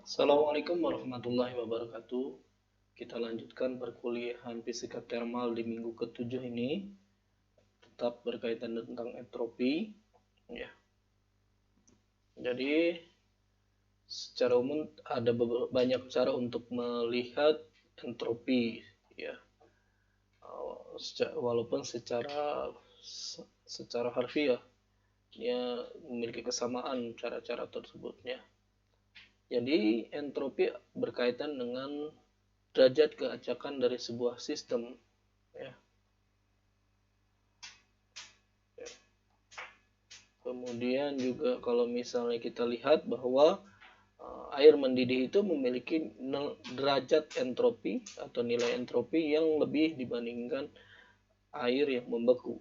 Assalamualaikum warahmatullahi wabarakatuh. Kita lanjutkan perkuliahan fisika thermal di minggu ke-7 ini, tetap berkaitan tentang entropi. Ya. Jadi secara umum ada banyak cara untuk melihat entropi, ya. Walaupun secara harfiah dia memiliki kesamaan cara-cara tersebutnya. Jadi entropi berkaitan dengan derajat keacakan dari sebuah sistem, ya. Kemudian juga kalau misalnya kita lihat bahwa air mendidih itu memiliki derajat entropi atau nilai entropi yang lebih dibandingkan air yang membeku,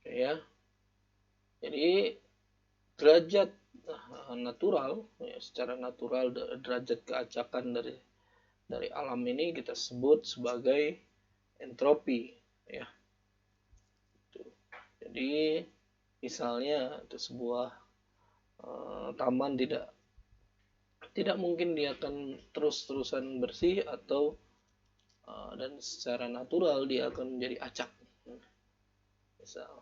ya. Jadi derajat natural, ya, secara natural derajat keacakan dari alam ini kita sebut sebagai entropi, ya. Jadi misalnya itu sebuah taman tidak mungkin dia akan terus-terusan bersih atau dan secara natural dia akan menjadi acak. Misal.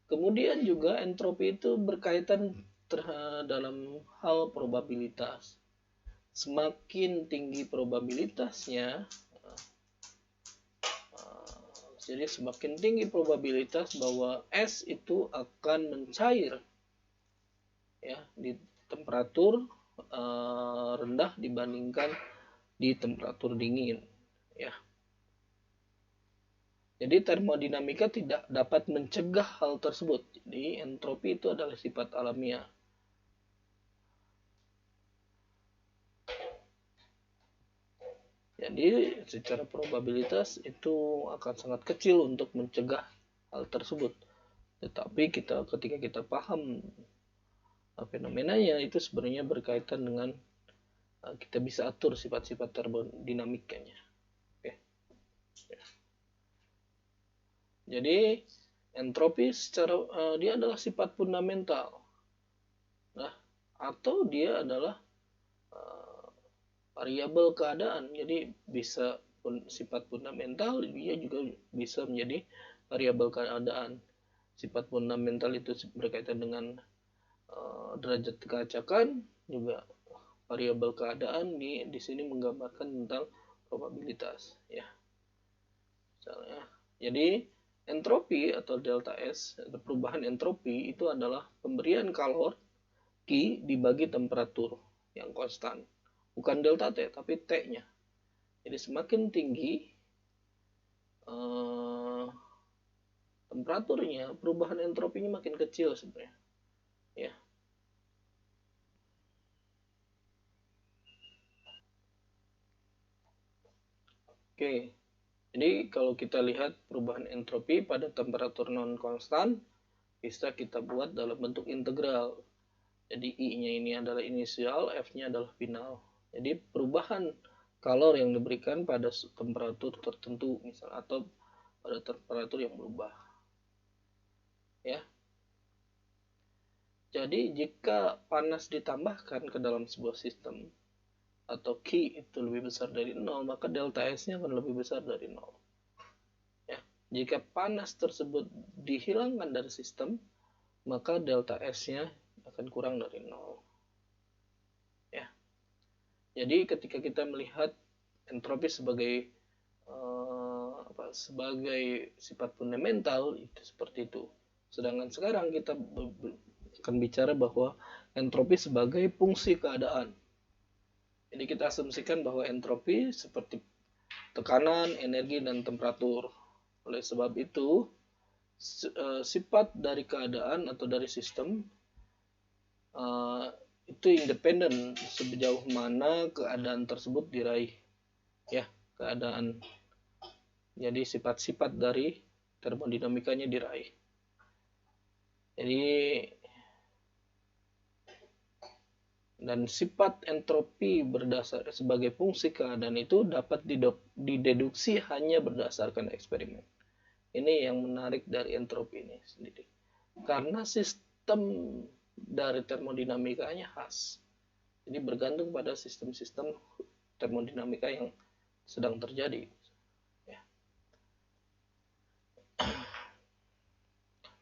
Kemudian juga entropi itu berkaitan dalam hal probabilitas. Semakin tinggi probabilitasnya, jadi semakin tinggi probabilitas bahwa es itu akan mencair, ya, di temperatur rendah dibandingkan di temperatur dingin, ya. Jadi termodinamika tidak dapat mencegah hal tersebut. Jadi entropi itu adalah sifat alamiah. Jadi secara probabilitas itu akan sangat kecil untuk mencegah hal tersebut. Tetapi ketika kita paham fenomenanya, itu sebenarnya berkaitan dengan kita bisa atur sifat-sifat termodinamikanya. Oke. Jadi entropi secara dia adalah sifat fundamental, nah, atau dia adalah variabel keadaan. Jadi bisa sifat fundamental, dia juga bisa menjadi variabel keadaan. Sifat fundamental itu berkaitan dengan derajat keacakan, juga variabel keadaan di sini menggambarkan tentang probabilitas, ya. Misalnya, jadi entropi atau delta S atau perubahan entropi itu adalah pemberian kalor Q dibagi temperatur yang konstan. Bukan delta T, tapi T-nya. Jadi semakin tinggi temperaturnya, perubahan entropinya makin kecil sebenarnya, ya. Oke, jadi kalau kita lihat perubahan entropi pada temperatur non konstan, bisa kita buat dalam bentuk integral. Jadi I-nya ini adalah inisial, F-nya adalah final. Jadi perubahan kalor yang diberikan pada temperatur tertentu, misal, atau pada temperatur yang berubah, ya. Jadi jika panas ditambahkan ke dalam sebuah sistem atau Q itu lebih besar dari 0, maka delta S-nya akan lebih besar dari 0. Ya. Jika panas tersebut dihilangkan dari sistem, maka delta S-nya akan kurang dari 0. Ya. Jadi ketika kita melihat entropi sebagai sebagai sifat fundamental, itu seperti itu. Sedangkan sekarang kita akan bicara bahwa entropi sebagai fungsi keadaan. Jadi kita asumsikan bahwa entropi seperti tekanan, energi, dan temperatur. Oleh sebab itu, sifat dari keadaan atau dari sistem itu independen sejauh mana keadaan tersebut diraih, ya, keadaan. Jadi sifat-sifat dari termodinamikanya diraih. Jadi dan sifat entropi berdasar sebagai fungsi keadaan itu dapat dideduksi hanya berdasarkan eksperimen. Ini yang menarik dari entropi ini sendiri. Karena sistem dari termodinamikanya khas. Jadi bergantung pada sistem-sistem termodinamika yang sedang terjadi.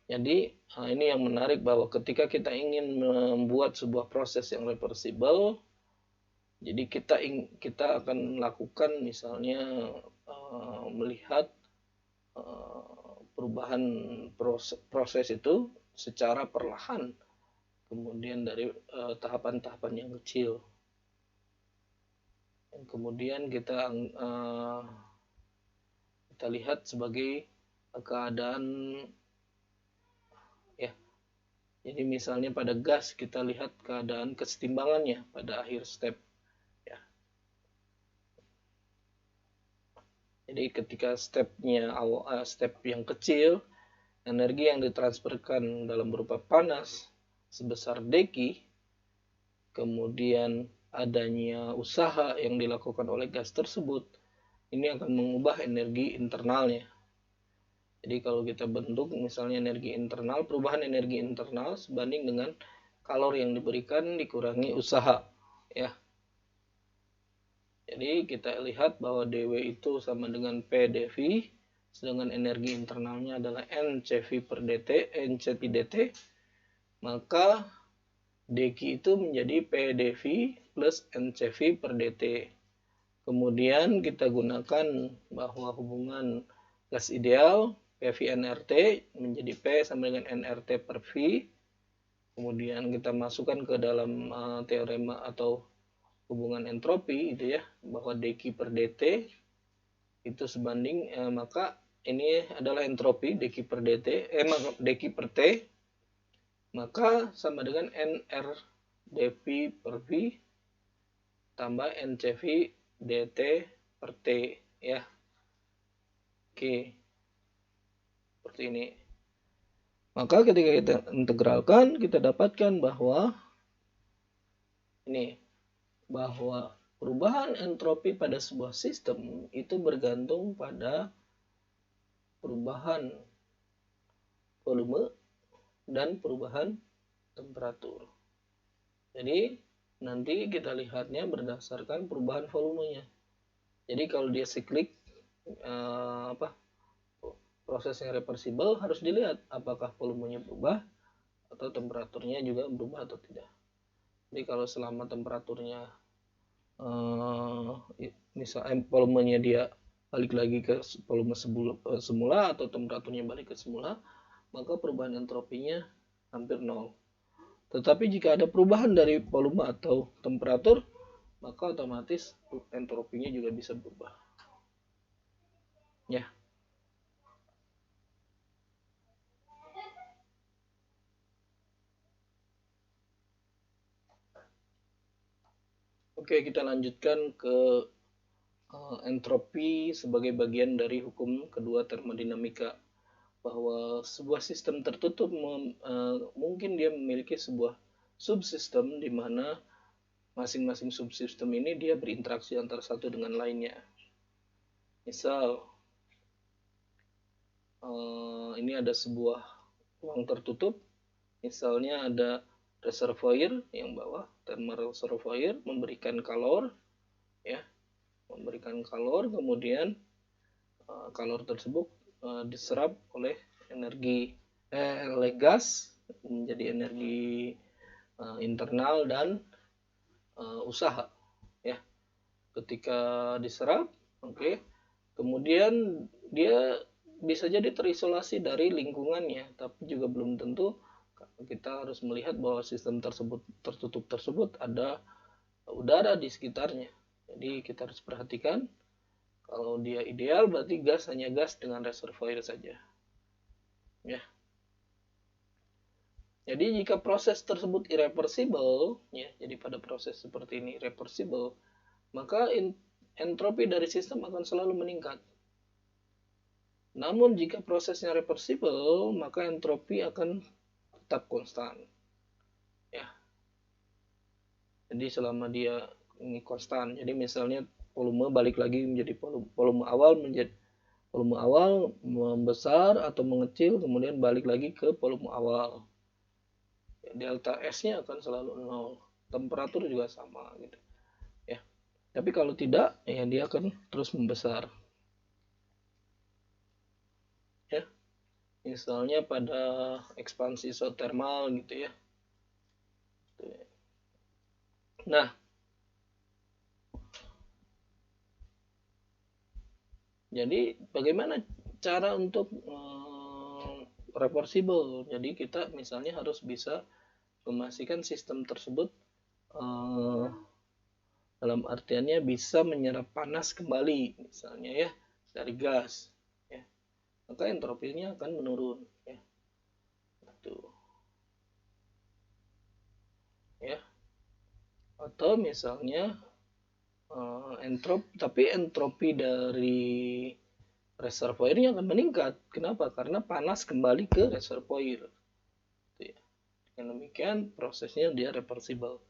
Jadi ini yang menarik, bahwa ketika kita ingin membuat sebuah proses yang reversible, jadi kita akan melakukan misalnya melihat perubahan proses itu secara perlahan, kemudian dari tahapan-tahapan yang kecil, yang kemudian kita lihat sebagai keadaan. Jadi misalnya pada gas kita lihat keadaan kesetimbangannya pada akhir step. Ya. Jadi ketika step yang kecil, energi yang ditransferkan dalam berupa panas sebesar deki, kemudian adanya usaha yang dilakukan oleh gas tersebut, ini akan mengubah energi internalnya. Jadi kalau kita bentuk misalnya energi internal, perubahan energi internal sebanding dengan kalori yang diberikan dikurangi usaha, ya. Jadi kita lihat bahwa dW itu sama dengan P dV, sedangkan energi internalnya adalah NCV per dt, NCV dt, maka dq itu menjadi P dV plus NCV per dt. Kemudian kita gunakan bahwa hubungan gas ideal PV nRT menjadi P sama dengan nRT per V. Kemudian kita masukkan ke dalam teorema atau hubungan entropi itu ya, bahwa dq per dt itu sebanding, maka ini adalah entropi dq per dt, dq per t, maka sama dengan nr dv per v tambah ncv dt per t, ya. Oke. Seperti ini. Maka ketika kita integralkan, kita dapatkan bahwa perubahan entropi pada sebuah sistem itu bergantung pada perubahan volume dan perubahan temperatur. Jadi nanti kita lihatnya berdasarkan perubahan volumenya. Jadi kalau dia siklik, prosesnya reversible, harus dilihat apakah volumenya berubah atau temperaturnya juga berubah atau tidak. Jadi kalau selama temperaturnya misalnya volumenya dia balik lagi ke volume semula atau temperaturnya balik ke semula, maka perubahan entropinya hampir nol. Tetapi jika ada perubahan dari volume atau temperatur, maka otomatis entropinya juga bisa berubah. Ya. Oke, kita lanjutkan ke entropi sebagai bagian dari hukum kedua termodinamika, bahwa sebuah sistem tertutup mungkin dia memiliki sebuah subsistem di mana masing-masing subsistem ini dia berinteraksi antara satu dengan lainnya. Misal ini ada sebuah ruang tertutup, misalnya ada reservoir yang bawah, thermal reservoir memberikan kalor, ya, kemudian kalor tersebut diserap oleh oleh gas menjadi energi internal dan usaha, ya. Ketika diserap, kemudian dia bisa jadi terisolasi dari lingkungannya, tapi juga belum tentu. Kita harus melihat bahwa sistem tertutup tersebut ada udara di sekitarnya. Jadi kita harus perhatikan, kalau dia ideal berarti hanya gas dengan reservoir saja. Ya. Jadi jika proses tersebut irreversible, ya, jadi pada proses seperti ini irreversible, maka entropi dari sistem akan selalu meningkat. Namun jika prosesnya reversible, maka entropi akan tetap konstan, ya. Jadi selama dia ini konstan, jadi misalnya volume balik lagi menjadi volume awal membesar atau mengecil, kemudian balik lagi ke volume awal, delta S-nya akan selalu 0. Temperatur juga sama gitu ya. Tapi kalau tidak, ya dia akan terus membesar. Ya. Misalnya pada ekspansi isotermal gitu ya. Nah, jadi bagaimana cara untuk reversible? Jadi kita misalnya harus bisa memastikan sistem tersebut dalam artiannya bisa menyerap panas kembali, misalnya ya dari gas, ya. Maka entropinya akan menurun, ya. Itu, ya. Atau misalnya tapi entropi dari reservoirnya akan meningkat. Kenapa? Karena panas kembali ke reservoir. Dengan demikian prosesnya dia reversible.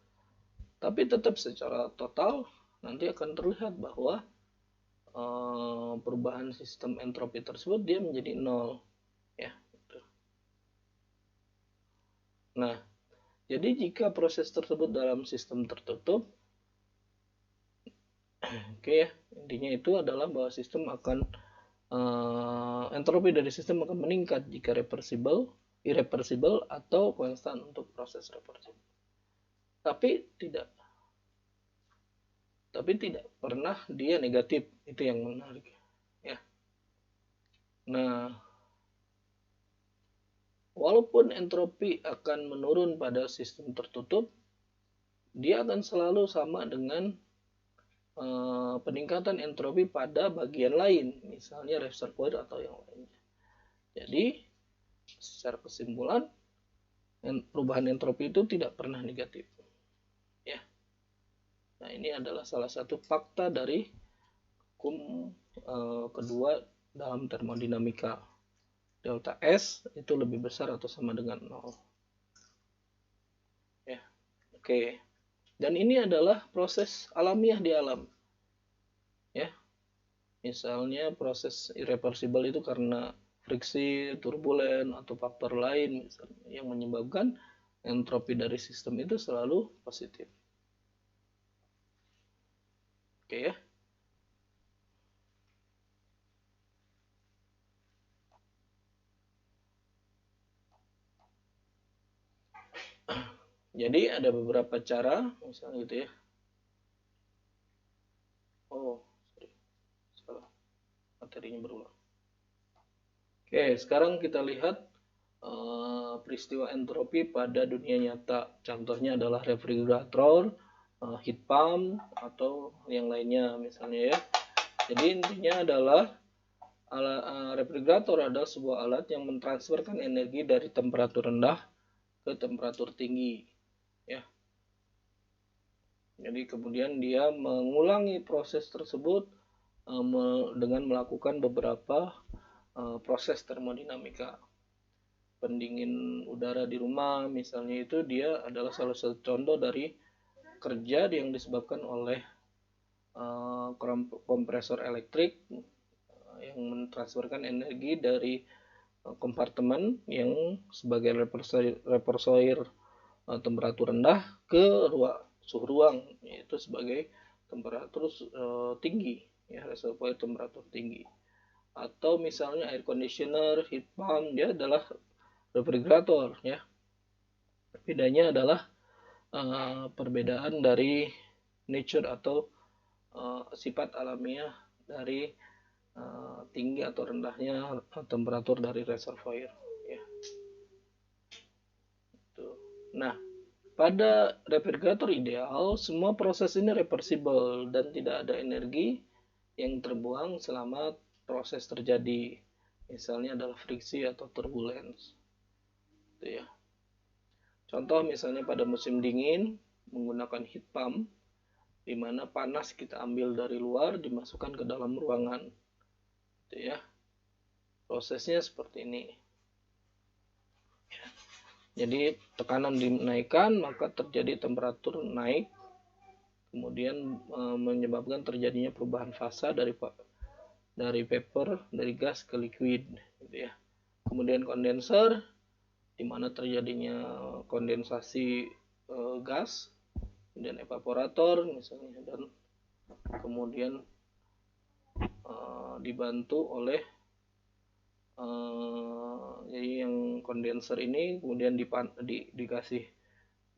Tapi tetap secara total nanti akan terlihat bahwa perubahan sistem entropi tersebut dia menjadi 0. Ya. Nah, jadi jika proses tersebut dalam sistem tertutup, oke ya, intinya itu adalah bahwa sistem akan entropi dari sistem akan meningkat jika reversible, irreversible atau konstan untuk proses reversible. Tapi tidak pernah dia negatif, itu yang menarik ya. Nah, walaupun entropi akan menurun pada sistem tertutup, dia akan selalu sama dengan peningkatan entropi pada bagian lain, misalnya reservoir atau yang lainnya. Jadi, secara kesimpulan, perubahan entropi itu tidak pernah negatif. Ya. Nah, ini adalah salah satu fakta dari hukum kedua dalam termodinamika. Delta S itu lebih besar atau sama dengan 0. Ya. Oke. Dan ini adalah proses alamiah di alam. Ya. Misalnya proses irreversible itu karena friksi, turbulen, atau faktor lain misalnya, yang menyebabkan entropi dari sistem itu selalu positif. Oke ya. Jadi ada beberapa cara, misalnya gitu ya. Oh, sorry. Salah. Materinya berulang. Oke, sekarang kita lihat peristiwa entropi pada dunia nyata. Contohnya adalah refrigerator, heat pump, atau yang lainnya misalnya ya. Jadi intinya adalah refrigerator adalah sebuah alat yang mentransferkan energi dari temperatur rendah ke temperatur tinggi. Ya. Jadi kemudian dia mengulangi proses tersebut dengan melakukan beberapa proses termodinamika. Pendingin udara di rumah misalnya itu dia adalah salah satu contoh dari kerja yang disebabkan oleh kompresor elektrik yang mentransferkan energi dari kompartemen yang sebagai reservoir temperatur rendah ke suhu ruang, yaitu sebagai temperatur tinggi, ya, reservoir temperatur tinggi. Atau misalnya air conditioner, heat pump, dia adalah refrigerator ya. Bedanya adalah perbedaan dari nature atau sifat alamiah dari tinggi atau rendahnya temperatur dari reservoir ya. Nah, pada refrigerator ideal semua proses ini reversible dan tidak ada energi yang terbuang selama proses terjadi. Misalnya adalah friksi atau turbulence. Itu ya. Contoh misalnya pada musim dingin menggunakan heat pump, di mana panas kita ambil dari luar dimasukkan ke dalam ruangan. Itu ya. Prosesnya seperti ini. Jadi tekanan dinaikkan maka terjadi temperatur naik, kemudian menyebabkan terjadinya perubahan fasa dari vapor, dari gas ke liquid, gitu ya. Kemudian kondenser di mana terjadinya kondensasi gas, kemudian evaporator misalnya, dan kemudian dibantu oleh jadi yang kondenser ini kemudian dikasih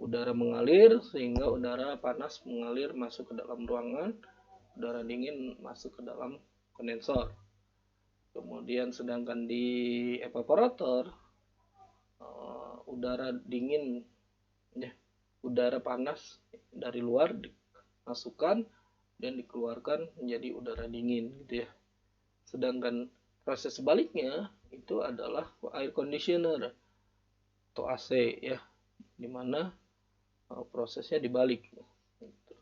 udara mengalir, sehingga udara panas mengalir masuk ke dalam ruangan, udara dingin masuk ke dalam kondensor. Kemudian sedangkan di evaporator, udara dingin, udara panas dari luar dimasukkan dan dikeluarkan menjadi udara dingin gitu ya. Sedangkan proses sebaliknya itu adalah air conditioner atau AC ya, dimana prosesnya dibalik. Gitu.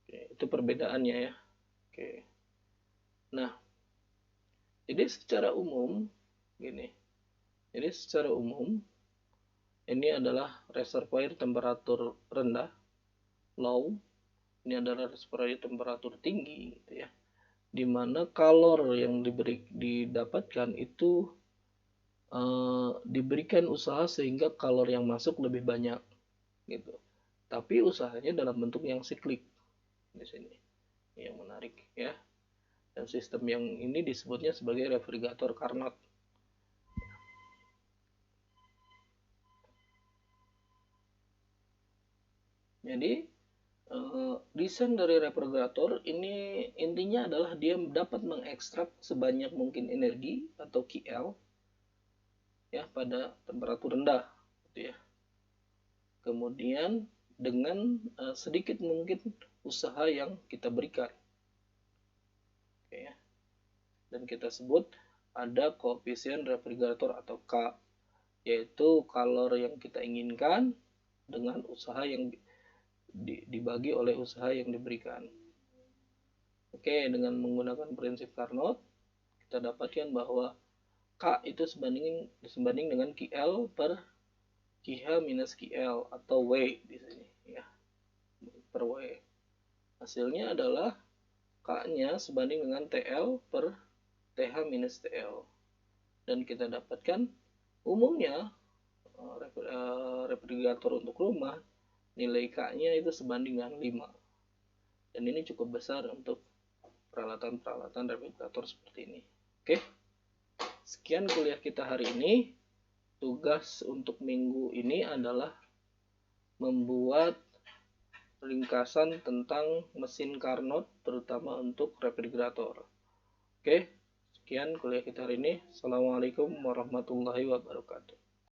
Oke, itu perbedaannya ya. Oke. Nah, jadi secara umum gini. Jadi secara umum ini adalah reservoir temperatur rendah, low. Ini adalah reservoir temperatur tinggi gitu ya. Di mana kalor yang didapatkan itu diberikan usaha sehingga kalor yang masuk lebih banyak gitu. Tapi usahanya dalam bentuk yang siklik di sini. Yang menarik ya. Dan sistem yang ini disebutnya sebagai refrigerator Carnot. Jadi desain dari refrigerator ini intinya adalah dia dapat mengekstrak sebanyak mungkin energi atau QL ya pada temperatur rendah gitu ya. Kemudian dengan sedikit mungkin usaha yang kita berikan. Oke ya. Dan kita sebut ada koefisien refrigerator atau K, yaitu kalor yang kita inginkan dengan usaha yang dibagi oleh usaha yang diberikan. Oke, dengan menggunakan prinsip Carnot, kita dapatkan bahwa K itu sebanding dengan QL per QH minus QL atau W di sini ya. Per W. Hasilnya adalah K-nya sebanding dengan TL per TH minus TL. Dan kita dapatkan umumnya refrigerator untuk rumah nilai K-nya itu sebanding dengan 5. Dan ini cukup besar untuk peralatan-peralatan refrigerator seperti ini. Oke. Sekian kuliah kita hari ini. Tugas untuk minggu ini adalah membuat ringkasan tentang mesin Carnot, terutama untuk refrigerator. Oke. Sekian kuliah kita hari ini. Assalamualaikum warahmatullahi wabarakatuh.